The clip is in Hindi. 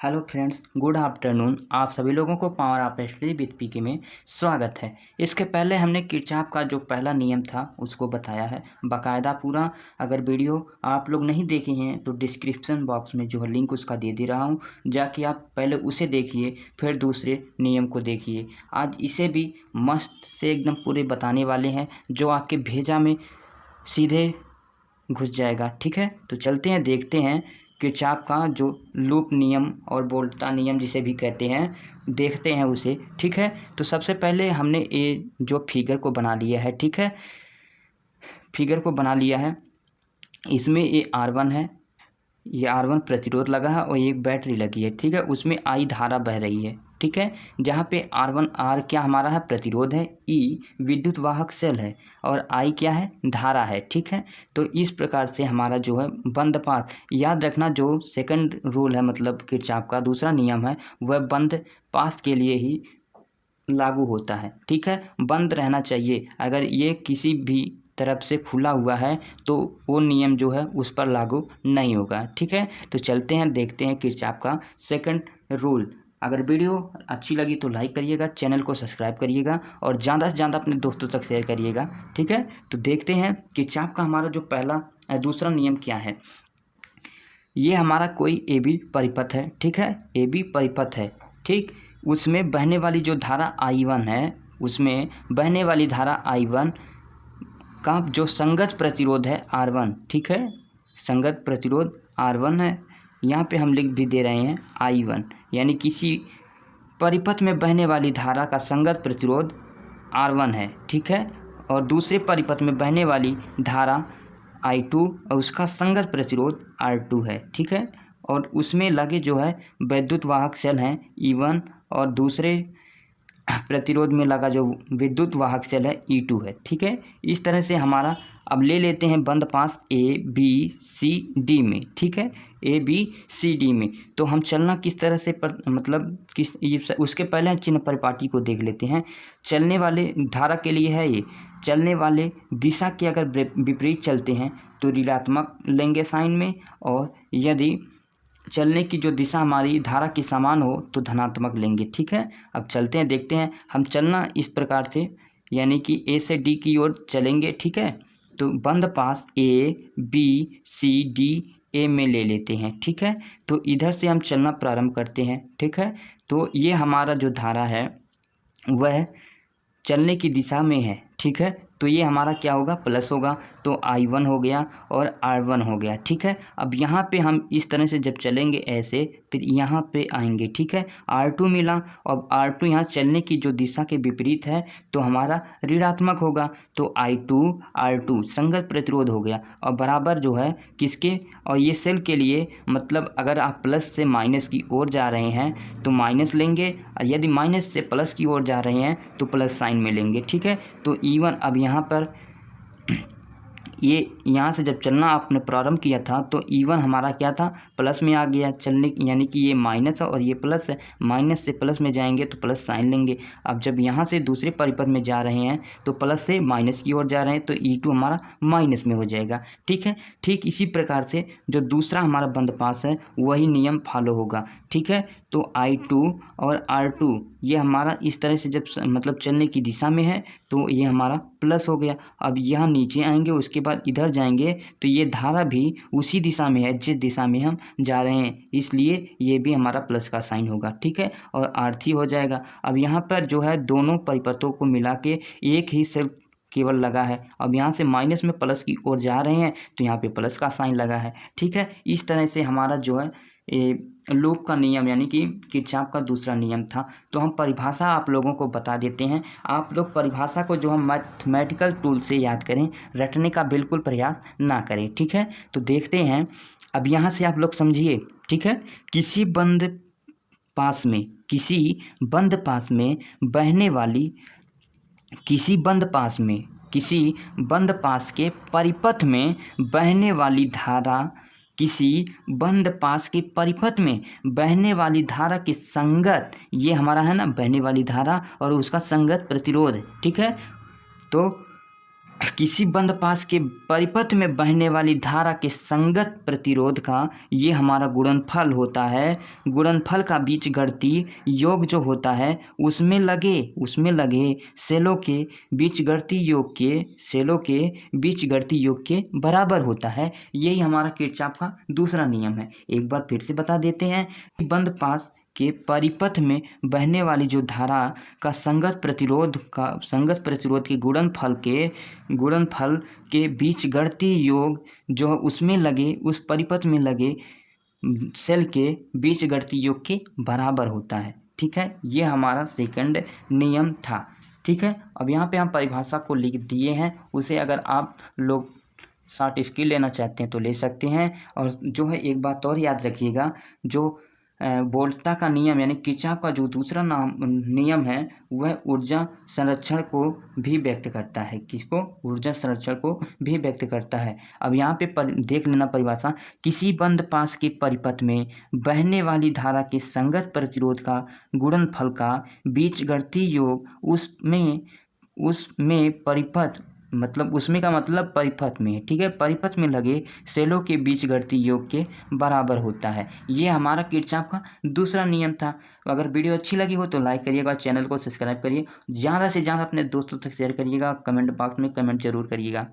Hello friends, good afternoon. आप सभी लोगों को पावर ऑफ स्टडी विद पीके में स्वागत है। इसके पहले हमने किरचॉफ का जो पहला नियम था उसको बताया है बाकायदा पूरा। अगर वीडियो आप लोग नहीं देखे हैं तो डिस्क्रिप्शन बॉक्स में जो है लिंक उसका दे दे रहा हूँ, जाके आप पहले उसे देखिए फिर दूसरे नियम को देखिए। आज इसे भी मस्त से एकदम पूरे बताने वाले हैं जो आपके भेजा में सीधे घुस जाएगा। ठीक है, तो चलते हैं देखते हैं किरचॉफ का जो लूप नियम और वोल्टा नियम जिसे भी कहते हैं, देखते हैं उसे। ठीक है, तो सबसे पहले हमने ये जो फिगर को बना लिया है, ठीक है, फिगर को बना लिया है। इसमें ये R1 है, ये R1 प्रतिरोध लगा है और एक बैटरी लगी है। ठीक है, उसमें I धारा बह रही है। ठीक है, जहाँ पे R1 R क्या हमारा है, प्रतिरोध है, E विद्युत वाहक सेल है और I क्या है, धारा है। ठीक है, तो इस प्रकार से हमारा जो है बंद पास, याद रखना जो सेकंड रूल है मतलब किरचॉफ का दूसरा नियम है वह बंद पास के लिए ही लागू होता है। ठीक है, बंद रहना चाहिए। अगर ये किसी भी तरफ से खुला हुआ है तो वो नियम जो है उस पर लागू नहीं होगा। ठीक है, तो चलते हैं देखते हैं किरचॉफ का सेकंड रूल। अगर वीडियो अच्छी लगी तो लाइक करिएगा, चैनल को सब्सक्राइब करिएगा और ज़्यादा से ज़्यादा अपने दोस्तों तक शेयर करिएगा। ठीक है, तो देखते हैं किरचॉफ का हमारा जो दूसरा नियम क्या है। ये हमारा कोई ए बी परिपथ है। ठीक है, ए बी परिपथ है। ठीक, उसमें बहने वाली जो धारा I1 है, उसमें बहने वाली धारा I1 का जो संगत प्रतिरोध है R1। ठीक है, संगत प्रतिरोध R1 है। यहाँ पे हम लिख भी दे रहे हैं I1, यानी किसी परिपथ में बहने वाली धारा का संगत प्रतिरोध R1 है। ठीक है, और दूसरे परिपथ में बहने वाली धारा I2 और उसका संगत प्रतिरोध R2 है। ठीक है, और उसमें लगे जो है वैद्युत वाहक सेल हैं E1 और दूसरे प्रतिरोध में लगा जो विद्युत वाहक सेल है E2 है। ठीक है, इस तरह से हमारा अब ले लेते हैं बंद पास ABCD में। ठीक है, ABCD में तो हम चलना किस तरह से मतलब उसके पहले चिन्ह परिपाटी को देख लेते हैं। चलने वाले धारा के लिए है ये, चलने वाले दिशा के अगर विपरीत चलते हैं तो ऋणात्मक लेंगे साइन में, और यदि चलने की जो दिशा हमारी धारा की समान हो तो धनात्मक लेंगे। ठीक है, अब चलते हैं देखते हैं। हम चलना इस प्रकार से यानी कि A से D की ओर चलेंगे। ठीक है, तो बंद पास ABCD A में ले लेते हैं। ठीक है, तो इधर से हम चलना प्रारंभ करते हैं। ठीक है, तो ये हमारा जो धारा है वह चलने की दिशा में है। ठीक है, तो ये हमारा क्या होगा, प्लस होगा, तो I1 हो गया और R1 हो गया। ठीक है, अब यहाँ पे हम इस तरह से जब चलेंगे ऐसे, फिर यहाँ पे आएंगे। ठीक है, R2 मिला, अब R2 यहाँ चलने की जो दिशा के विपरीत है तो हमारा ऋणात्मक होगा, तो I2 R2 संगत प्रतिरोध हो गया और बराबर जो है किसके, और ये सेल के लिए मतलब अगर आप प्लस से माइनस की ओर जा रहे हैं तो माइनस लेंगे, और यदि माइनस से प्लस की ओर जा रहे हैं तो प्लस साइन में लेंगे। ठीक है, तो E1 अब यहाँ पर ये यहाँ से जब चलना आपने प्रारंभ किया था तो E1 हमारा क्या था, प्लस में आ गया चलने, यानी कि ये माइनस है और ये प्लस है, माइनस से प्लस में जाएंगे तो प्लस साइन लेंगे। अब जब यहाँ से दूसरे परिपथ में जा रहे हैं तो प्लस से माइनस की ओर जा रहे हैं तो E2 हमारा माइनस में हो जाएगा। ठीक है, ठीक इसी प्रकार से जो दूसरा हमारा बंद पास है वही नियम फॉलो होगा। ठीक है, तो I2 और R2 ये हमारा इस तरह से जब मतलब चलने की दिशा में है तो ये हमारा प्लस हो गया। अब यहाँ नीचे आएंगे, उसके बाद इधर जाएंगे तो ये धारा भी उसी दिशा में है जिस दिशा में हम जा रहे हैं, इसलिए ये भी हमारा प्लस का साइन होगा। ठीक है, और R3 हो जाएगा। अब यहाँ पर जो है दोनों परिपथों को मिला के एक ही सेल केवल लगा है। अब यहाँ से माइनस में प्लस की ओर जा रहे हैं तो यहाँ पे प्लस का साइन लगा है। ठीक है, इस तरह से हमारा जो है लूप का नियम यानी कि किरचॉफ का दूसरा नियम था। तो हम परिभाषा आप लोगों को बता देते हैं। आप लोग परिभाषा को जो हम मैथमेटिकल टूल से याद करें, रटने का बिल्कुल प्रयास ना करें। ठीक है, तो देखते हैं। अब यहाँ से आप लोग समझिए। ठीक है, किसी बंद पास में बहने वाली किसी बंद पास के परिपथ में बहने वाली धारा किसी बंद पास के परिपथ में बहने वाली धारा के संगत, ये हमारा है ना बहने वाली धारा और उसका संगत प्रतिरोध। ठीक है, तो किसी बंद पास के परिपथ में बहने वाली धारा के संगत प्रतिरोध का ये हमारा गुणनफल होता है। गुणनफल का बीजगणितीय योग जो होता है उसमें लगे सेलों के बीजगणितीय योग के बराबर होता है। यही हमारा किरचॉफ का दूसरा नियम है। एक बार फिर से बता देते हैं कि बंद पास के परिपथ में बहने वाली जो धारा का संगत प्रतिरोध के गुणनफल के बीजगणितीय योग जो उसमें लगे उस परिपथ में लगे सेल के बीजगणितीय योग के बराबर होता है। ठीक है, ये हमारा सेकंड नियम था। ठीक है, अब यहाँ पे हम परिभाषा को लिख दिए हैं, उसे अगर आप लोग शॉर्ट स्किल लेना चाहते हैं तो ले सकते हैं। और जो है एक बात और याद रखिएगा, जो बोल्ट्जमान का नियम यानी किरचॉफ का जो दूसरा नियम है वह ऊर्जा संरक्षण को भी व्यक्त करता है। किसको? ऊर्जा संरक्षण को भी व्यक्त करता है। अब यहाँ पे देख लेना परिभाषा, किसी बंद पास के परिपथ में बहने वाली धारा के संगत प्रतिरोध का गुणनफल का बीजगणितीय योग उसमें परिपथ मतलब उसमें का मतलब परिपथ में है। ठीक है, परिपथ में लगे सेलों के बीजगणितीय योग के बराबर होता है। ये हमारा किरचॉफ का दूसरा नियम था। अगर वीडियो अच्छी लगी हो तो लाइक करिएगा, चैनल को सब्सक्राइब करिए, ज़्यादा से ज़्यादा अपने दोस्तों तक शेयर करिएगा, कमेंट बॉक्स में कमेंट जरूर करिएगा।